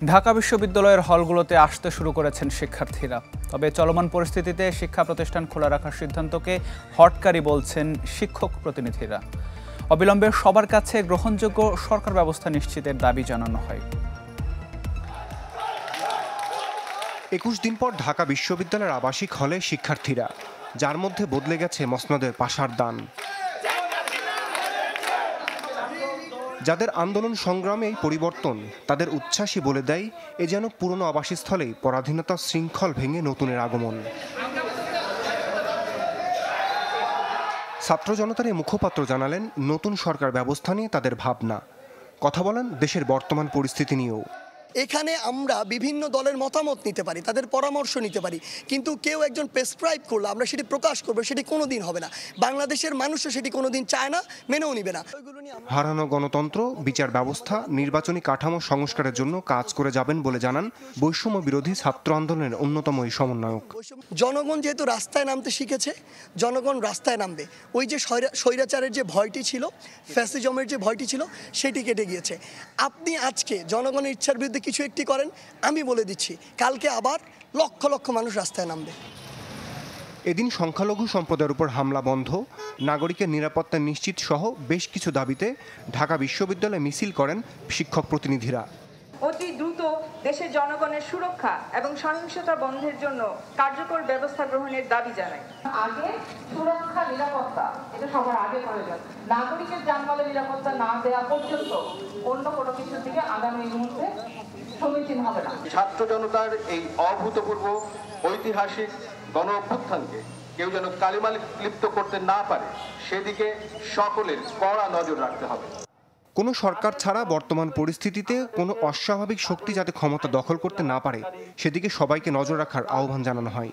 ঢাকা বিশ্ববিদ্যালয়ের হলগুলোতে আসতে শুরু করেছেন শিক্ষার্থীরা। তবে চলমান পরিস্থিতিতে শিক্ষা প্রতিষ্ঠান খোলা রাখার সিদ্ধান্তকে হঠকারী বলছেন শিক্ষক প্রতিনিধিরা। অবিলম্বে সবার কাছে গ্রহণযোগ্য সরকার ব্যবস্থা নিশ্চিতের দাবি জানানো হয়। ২১ দিন পর ঢাকা বিশ্ববিদ্যালয়ের আবাসিক হলে শিক্ষার্থীরা, যার মধ্যে বদলে গেছে মসনদের পাশার দান। যাদের আন্দোলন সংগ্রামে এই পরিবর্তন, তাদের উচ্ছ্বাসই বলে দেয় এ যেন পুরনো আবাসস্থলেই পরাধীনতার শৃঙ্খল ভেঙে নতুনের আগমন। ছাত্র জনতার এই মুখপাত্র জানালেন, নতুন সরকার ব্যবস্থা নিয়ে তাদের ভাবনা। কথা বলেন দেশের বর্তমান পরিস্থিতি নিয়েও। এখানে আমরা বিভিন্ন দলের মতামত নিতে পারি, তাদের পরামর্শ নিতে পারি, কিন্তু কেউ একজন প্রেসক্রাইব করলে আমরা সেটি প্রকাশ করবো, সেটি কোনোদিন হবে না। বাংলাদেশের মানুষও সেটি কোনোদিন চায় না, মেনেও নিবে না। হারানো গণতন্ত্র, বিচার ব্যবস্থা, নির্বাচনী কাঠামো সংস্কারের জন্য কাজ করে যাবেন বলে জানান বৈষম্য বিরোধী ছাত্র আন্দোলনের অন্যতম এই সমন্বয়ক। জনগণ যেহেতু রাস্তায় নামতে শিখেছে, জনগণ রাস্তায় নামবে। ওই যে স্বৈরাচারের যে ভয়টি ছিল, ফ্যাসিজমের যে ভয়টি ছিল, সেটি কেটে গিয়েছে। আপনি আজকে জনগণের ইচ্ছার বিরুদ্ধে কিছু একটি করেন, আমি বলে দিচ্ছি কালকে আবার লক্ষ লক্ষ মানুষ রাস্তায় নামবে। এদিন সংখ্যালঘু সম্প্রদায়ের উপর হামলা বন্ধ, নাগরিকের নিরাপত্তা নিশ্চিত সহ বেশ কিছু দাবিতে ঢাকা বিশ্ববিদ্যালয়ে মিছিল করেন শিক্ষক প্রতিনিধিরা। অতি দ্রুত দেশের জনগণের সুরক্ষা এবং সহিংসতা বন্ধের জন্য কার্যকর ব্যবস্থা গ্রহণের দাবি জানাই। আগে সুরক্ষা নিরাপত্তা, এটা সবার আগে প্রয়োজন। নাগরিকের জানমালের নিরাপত্তা না দেওয়া পর্যন্ত অন্য কোনো কিছুর দিকে আগামী মুহূর্তে সমীচীন হবে না। ছাত্র জনতার এই অভূতপূর্ব ঐতিহাসিক গণ অভ্যুত্থানকে কেউ যেন কালিমা লিপ্ত করতে না পারে, সেদিকে সকলের কড়া নজর রাখতে হবে। কোনো সরকার ছাড়া বর্তমান পরিস্থিতিতে কোনো অস্বাভাবিক শক্তি যাতে ক্ষমতা দখল করতে না পারে, সেদিকে সবাইকে নজর রাখার আহ্বান জানানো হয়।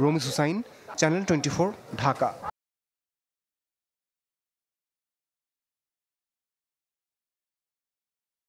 রমিজ হুসাইন, চ্যানেল 24, ঢাকা।